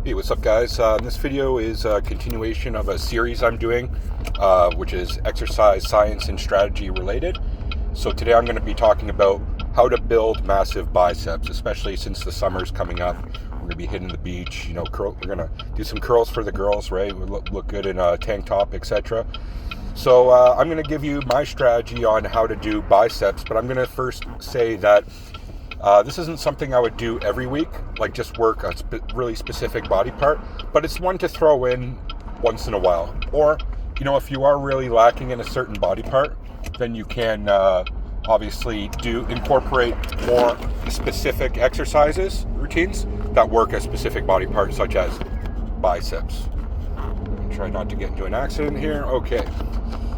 Hey, what's up, guys? This video is a continuation of a series I'm doing, which is exercise science and strategy related. So today I'm going to be talking about how to build massive biceps, especially since the summer's coming up. We're going to be hitting the beach, we're going to do some curls for the girls, right? We look good in a tank top, etc. So I'm going to give you my strategy on how to do biceps, but I'm going to first say that this isn't something I would do every week, like just work a really specific body part, but it's one to throw in once in a while. Or, if you are really lacking in a certain body part, then you can obviously incorporate more specific exercises, routines that work a specific body part, such as biceps. Try not to get into an accident here. Okay.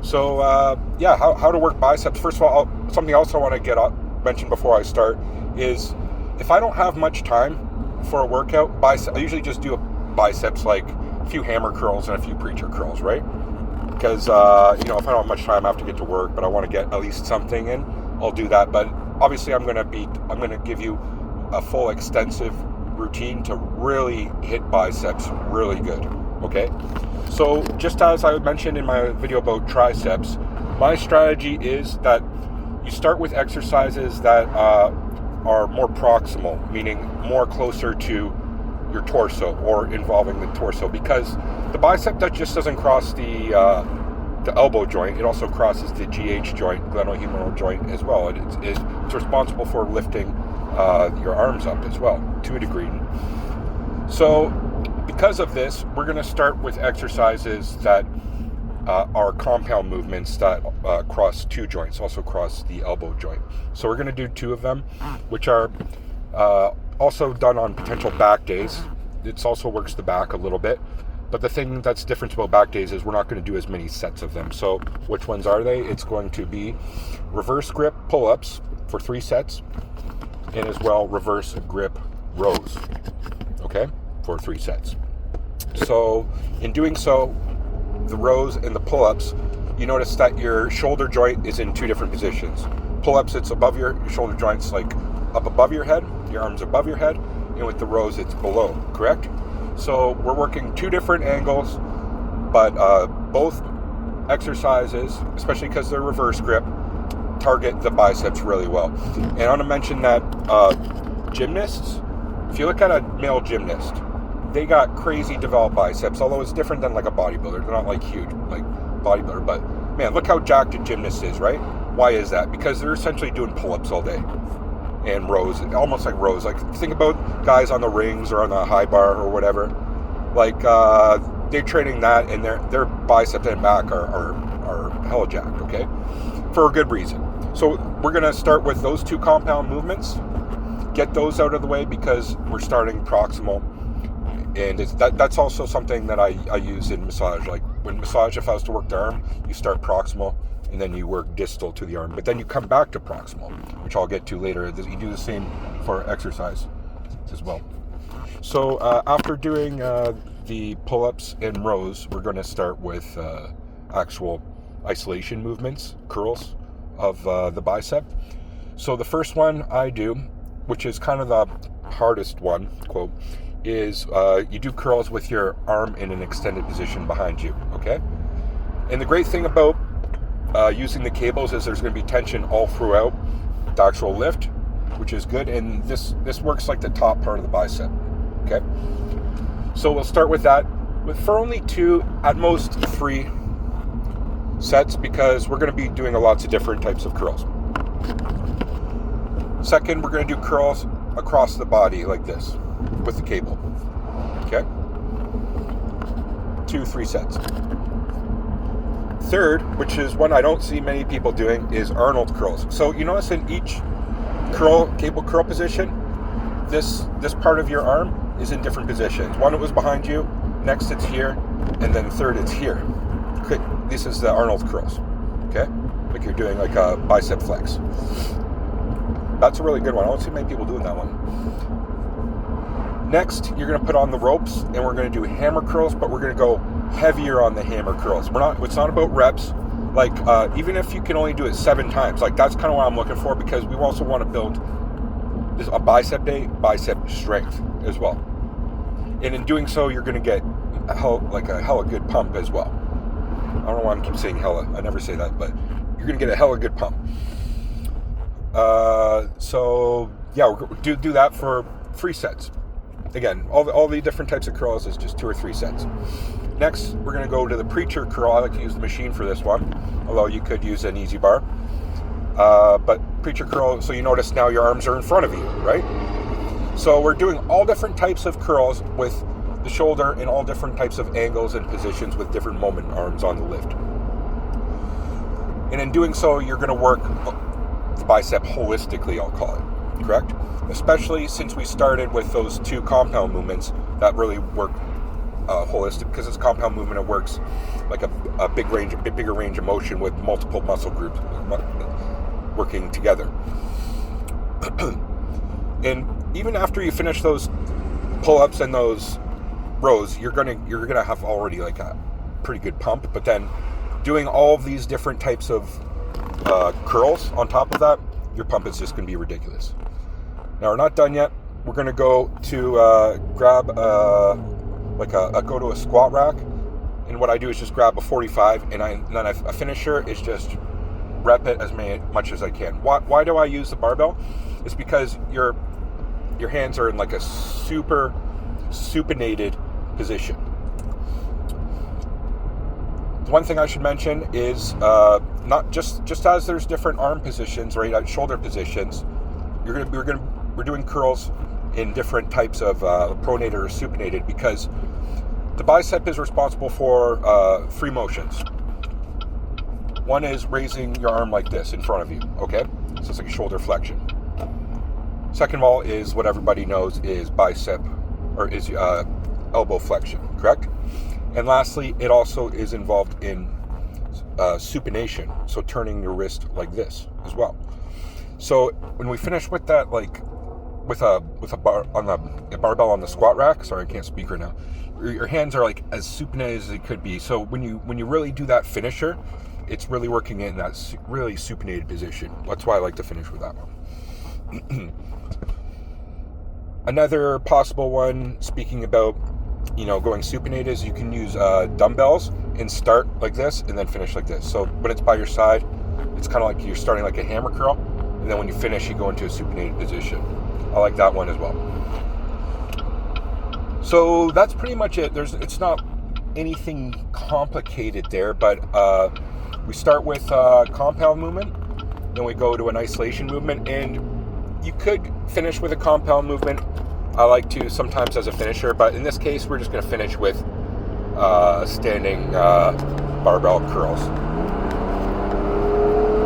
So, how to work biceps. First of all, something else I want to mention before I start is if I don't have much time for a workout, I usually just do biceps, like a few hammer curls and a few preacher curls, right? Because, if I don't have much time, I have to get to work, but I want to get at least something in, I'll do that. But obviously I'm going to give you a full extensive routine to really hit biceps really good, okay? So just as I mentioned in my video about triceps, my strategy is that you start with exercises that are more proximal, meaning more closer to your torso or involving the torso, because the bicep just doesn't cross the elbow joint. It also crosses the GH joint, glenohumeral joint, as well. It's responsible for lifting your arms up as well, to a degree. So because of this, we're going to start with exercises that are compound movements that cross two joints, also cross the elbow joint. So we're going to do two of them, which are also done on potential back days. It also works the back a little bit. But the thing that's different about back days is we're not going to do as many sets of them. So which ones are they? It's going to be reverse grip pull-ups for 3 sets, and as well reverse grip rows, okay, for 3 sets. So in doing so, the rows and the pull-ups, you notice that your shoulder joint is in 2 different positions. Pull-ups, it's above your shoulder joints, like up above your head, your arms above your head, and with the rows, it's below, correct? So we're working 2 different angles, but both exercises, especially because they're reverse grip, target the biceps really well. And I want to mention that gymnasts, if you look at a male gymnast, they got crazy developed biceps, although it's different than like a bodybuilder. They're not like huge, like bodybuilder, but man, look how jacked a gymnast is, right? Why is that? Because they're essentially doing pull-ups all day and rows, almost like rows. Like think about guys on the rings or on the high bar or whatever. Like they're training that, and their biceps and back are hella jacked, okay? For a good reason. So we're gonna start with those 2 compound movements. Get those out of the way because we're starting proximal. And that's also something that I use in massage. Like when massage, if I was to work the arm, you start proximal and then you work distal to the arm. But then you come back to proximal, which I'll get to later. You do the same for exercise as well. So after doing the pull-ups and rows, we're going to start with actual isolation movements, curls of the bicep. So the first one I do, which is kind of the hardest one, quote, is you do curls with your arm in an extended position behind you, okay? And the great thing about using the cables is there's going to be tension all throughout the actual lift, which is good, and this works like the top part of the bicep, okay? So we'll start with that for only 2, at most 3 sets, because we're going to be doing lots of different types of curls. Second, we're going to do curls across the body like this with the cable, okay? 2-3 sets. Third, which is one I don't see many people doing, is Arnold curls. So you notice in each cable curl position, this part of your arm is in different positions. One, it was behind you, next it's here, and then third it's here. Okay, this is the Arnold curls, okay? Like you're doing like a bicep flex. That's a really good one. I don't see many people doing that one. Next, you're going to put on the ropes, and we're going to do hammer curls, but we're going to go heavier on the hammer curls. It's not about reps. Like, even if you can only do it 7 times, like that's kind of what I'm looking for, because we also want to build a bicep day, bicep strength as well. And in doing so, you're going to get a hella good pump as well. I don't know why I keep saying hella. I never say that, but you're going to get a hella good pump. So yeah, we'll do that for 3 sets. Again, all the different types of curls is just 2 or 3 sets. Next, we're going to go to the preacher curl. I like to use the machine for this one, although you could use an easy bar. But preacher curl, so you notice now your arms are in front of you, right? So we're doing all different types of curls with the shoulder in all different types of angles and positions with different moment arms on the lift. And in doing so, you're going to work the bicep holistically, I'll call it, correct? Especially since we started with those 2 compound movements that really work holistic, because it's compound movement, it works like a bigger range of motion with multiple muscle groups working together. And even after you finish those pull-ups and those rows, you're gonna have already like a pretty good pump. But then doing all of these different types of curls on top of that, your pump is just gonna be ridiculous. Now we're not done yet. We're gonna go to grab go to a squat rack, and what I do is just grab a 45, and then a finisher is just rep it as much as I can. Why do I use the barbell? It's because your hands are in like a super supinated position. One thing I should mention is not just as there's different arm positions, right, shoulder positions, we're doing curls in different types of pronated or supinated, because the bicep is responsible for 3 motions. One is raising your arm like this in front of you, okay? So it's like a shoulder flexion. Second of all is what everybody knows is elbow flexion, correct? And lastly, it also is involved in supination, so turning your wrist like this as well. So when we finish with that, like with a bar on a barbell on the squat rack, sorry, I can't speak right now, your hands are like as supinated as it could be. So when you really do that finisher, it's really working in that really supinated position. That's why I like to finish with that one. Another possible one, speaking about going supinated, is you can use dumbbells and start like this and then finish like this. So when it's by your side, it's kind of like you're starting like a hammer curl, and then when you finish, you go into a supinated position. I like that one as well. So that's pretty much it. It's not anything complicated there, but we start with compound movement, then we go to an isolation movement, and you could finish with a compound movement. I like to sometimes as a finisher, but in this case, we're just going to finish with standing barbell curls.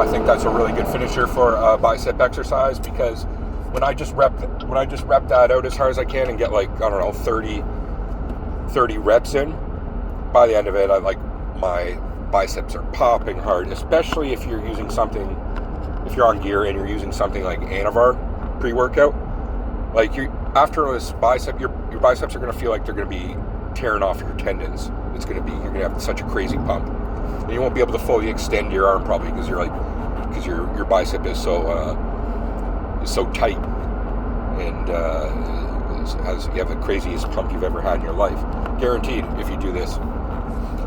I think that's a really good finisher for a bicep exercise, because when I just rep that out as hard as I can and get 30 reps in, by the end of it, my biceps are popping hard, especially if you're using something, if you're on gear and you're using something like Anavar pre-workout. After this bicep, your biceps are going to feel like they're going to be tearing off your tendons. You're going to have such a crazy pump, and you won't be able to fully extend your arm probably because your bicep is so tight, and you have the craziest pump you've ever had in your life, guaranteed, if you do this.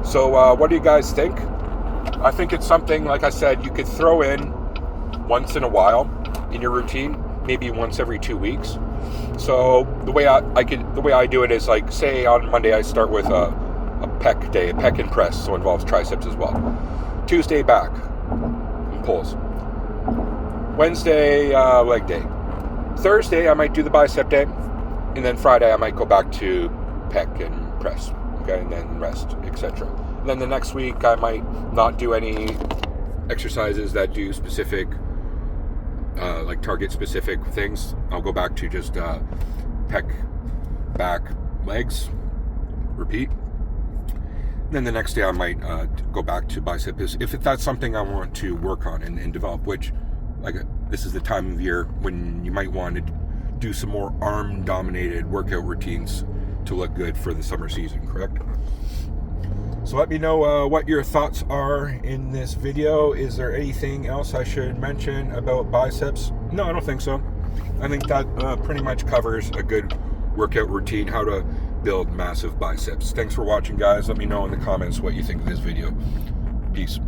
So what do you guys think? I think it's something, like I said, you could throw in once in a while in your routine, maybe once every 2 weeks. So the way I do it is, like, say on Monday I start with a pec day, a pec and press, so it involves triceps as well. Tuesday back and pulls. Wednesday leg day. Thursday I might do the bicep day, and then Friday I might go back to pec and press, okay, and then rest, etc. And then the next week I might not do any exercises that do specific target specific things. I'll go back to just pec, back, legs, repeat. And then the next day I might go back to biceps if that's something I want to work on and develop, which, this is the time of year when you might want to do some more arm dominated workout routines to look good for the summer season, correct? So let me know what your thoughts are in this video. Is there anything else I should mention about biceps? No, I don't think so. I think that pretty much covers a good workout routine, how to build massive biceps. Thanks for watching, guys. Let me know in the comments what you think of this video. Peace.